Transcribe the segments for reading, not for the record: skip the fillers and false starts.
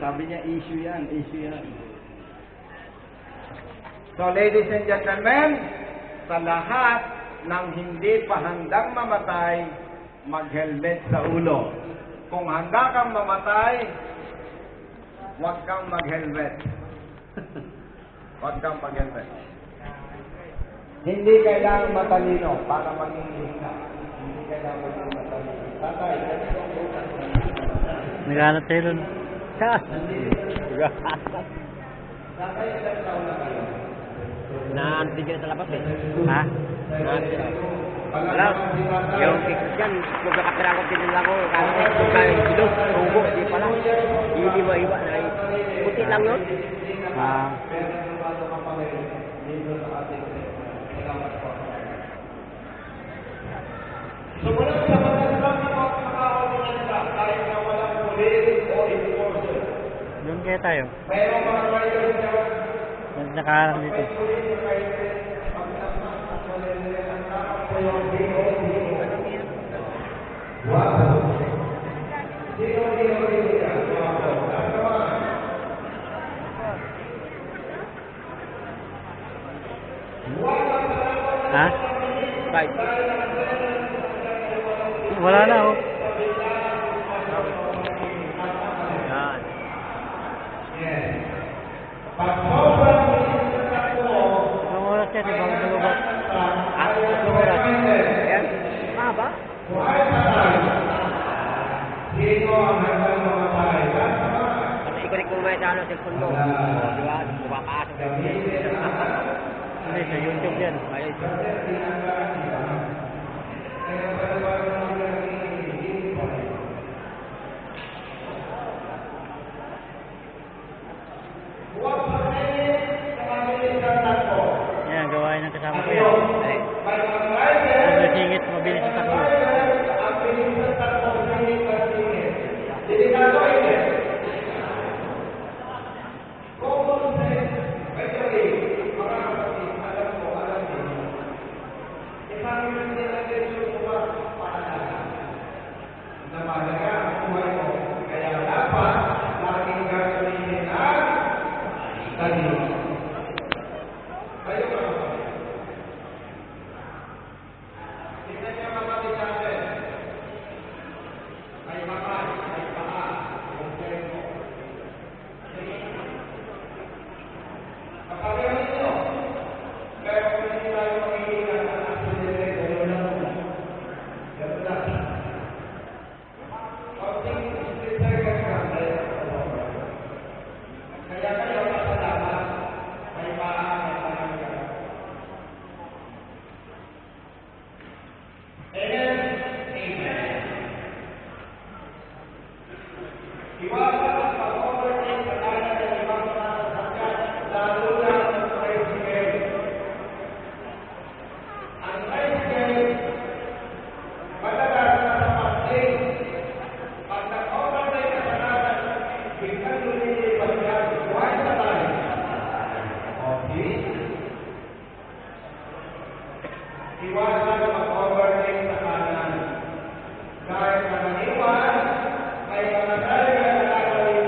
Sabi niya, issue yan, issue yan. So, ladies and gentlemen, sa lahat ng hindi pa handang mamatay, mag-helmet sa ulo. Kung handa kang mamatay, huwag kang mag-helmet. Huwag kang mag-helmet. Hindi kailangan matalino para maging hika. Hindi kailangan maging matalino. Tatay, naghanap tayo nun. tatay, ilang taon na kayo? Naantigil sa labas eh. Ha? Naantigil. Wala. Yung kikis yan, kung nakapira ko tinila ko, kasi kung kayo bilog, ubo, di pala. Iiwa-iwa na puti lang yun. Ah. So, walang sabatas lang ito ang nakakaunyan kahit na walang pulis o enforcer. Doon kaya tayo. Pero mga riders na Nakaharap dito. Ha? Right. Wala na oh. Yan. Isang oras yan, ibang lumabas. Ah, isang oras. Yan. Mahaba. Kasi ikunik mo may sa ano, cellphone mo. Di ba? Bumapasok yung Hindi, sa YouTube yan. ayun. Yan, gawain ng kasama ko yan. Kung nasingit, mabilis sa takbo. Iwasan mag-overtake sa kanan. Dahil karaniwan, may mga talaga na gagawin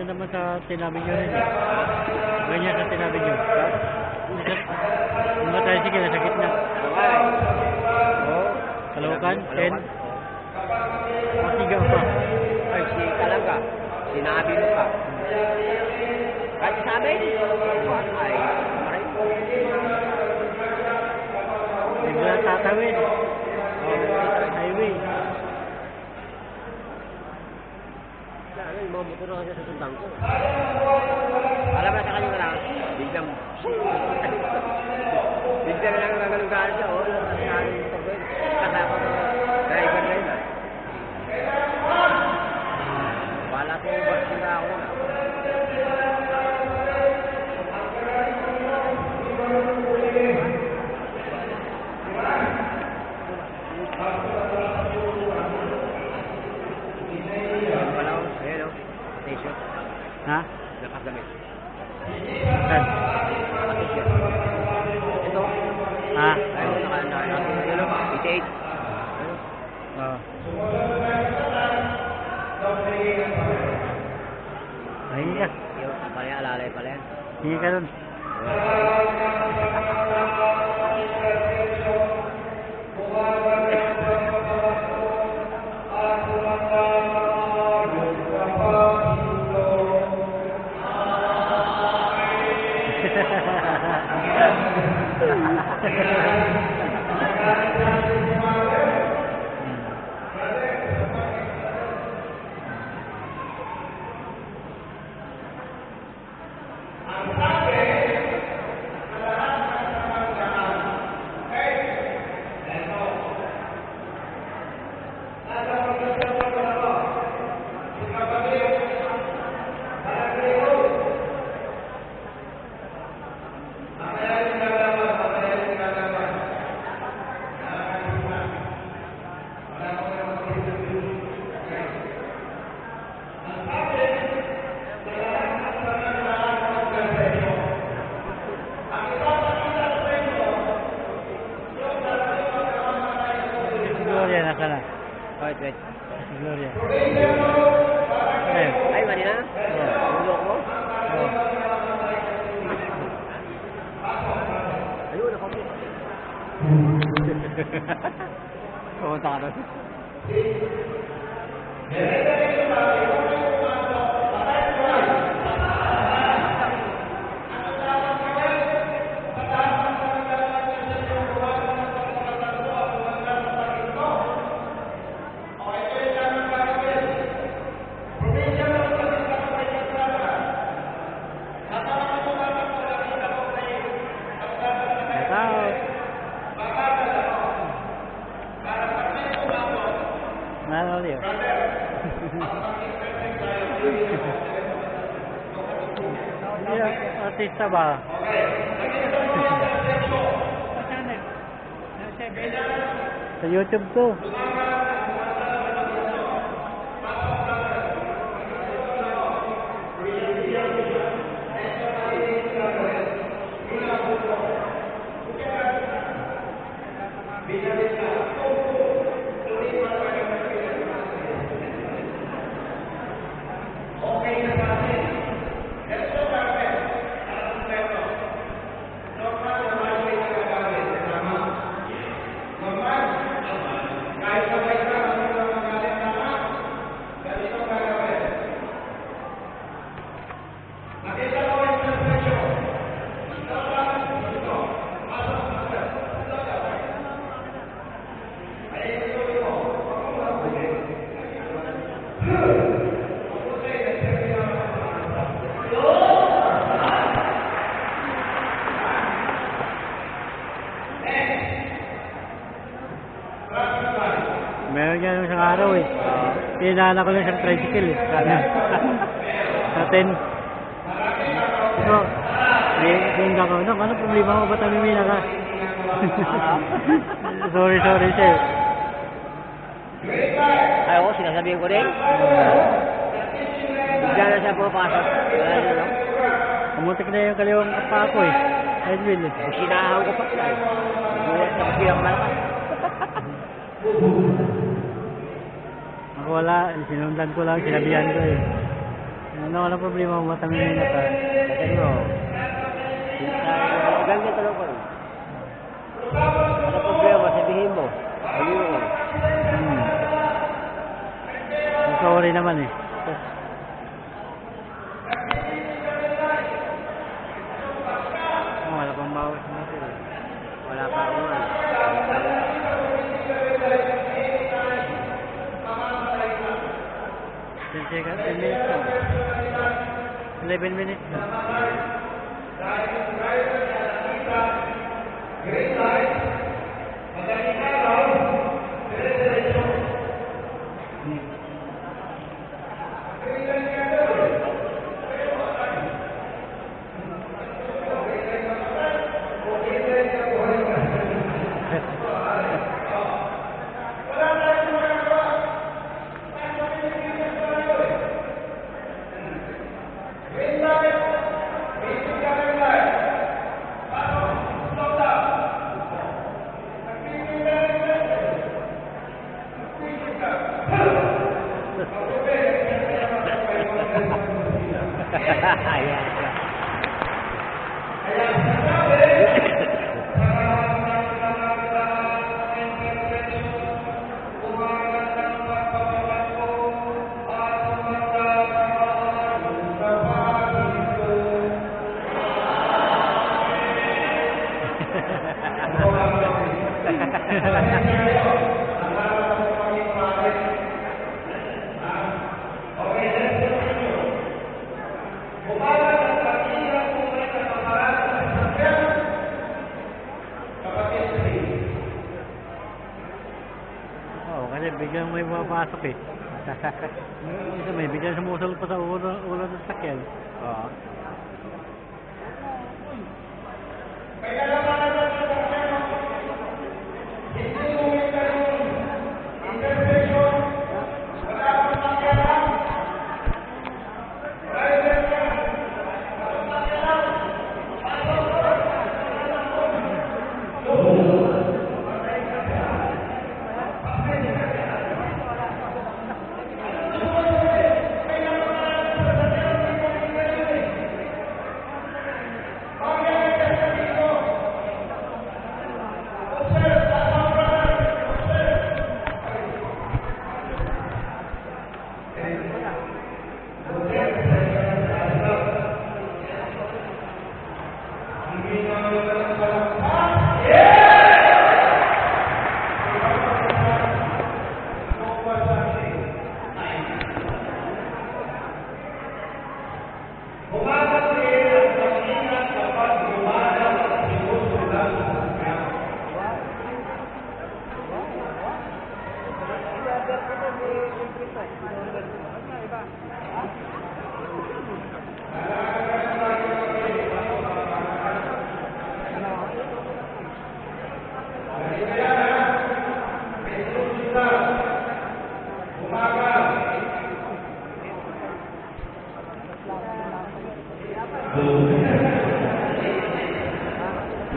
Yun naman sa tinabi nyo rin eh. Ganyan sa tinabi nyo. Yung mga tricycle nasa gitna. Oo. Kalawakan, 10. Pasigaw pa. Ay, si Kalangga. Sinabi mo pa. Kahit sa amin, ay, maray. Bigla tatawid. Highway. Ano, yung mga motor na kasi sa sundang ko. Alam na sa kanya lang, biglang, biglang lang nangalugaan siya, oh, kasama ko, driver na yun, ah. Wala ko, basura ako na. Wala ko, ayun, oh, station, Ha? nakadamit. Saan? Nakasisya. Ito, Ha? ayun, ayun, 88. Oo. Hingi ka. Yung pala yan, alalay pala yan. Hingi ka dun. Gloria, nasa na? Wait. Si Gloria. Ayun. Ay, mali na? Tulog mo? Oo. Ayun, ako. Pumunta ka doon. Shout out. Ano ulit? Artista ba? Sa YouTube to. Meron yan isang araw eh. Pinana ko lang isang tricycle eh. Sa 10. So, hindi ako, ano problema mo? Ba't namimina ka? sorry sir. Ay, oo, sinasabihin ko din. Bigla na siya pumapasok. Wala nyo, no? Kamuntik na yung kaliwang pa ako eh. Edwin eh. Sinahaw ko pa siya. Buwan sa kapilang malakas. Ako wala, sinundan ko lang, sinabihan ko eh. Ano problema mo ba tayo na ta? Kasi mo, ganyan ka lang ko. Ano problema, sabihin mo. Ayun mo. Sorry naman eh. Oh, wala pang bawas na ito eh. Wala pa ako man. 10 seconds, 10 minutes lang. 11 minutes lang. Oo, kasi biglang may mapasok eh. Isa may biglang sumusunod pa sa ulo ng sakyan. Oo.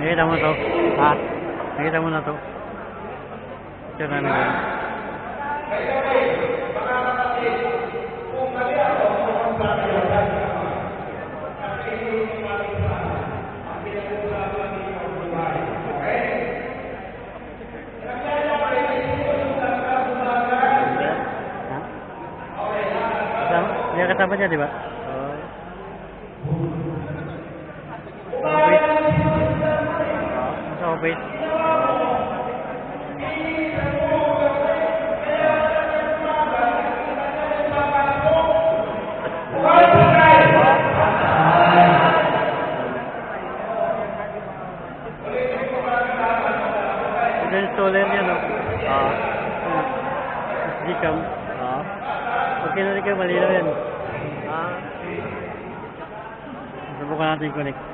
Nakita mo to? Ha? Nakita mo na to? Ito na naman. Dia kata niya, di ba? Wait. Installer niya, no? Gcam. Okay na rin kayo, malinaw yan. Subukan natin i-connect.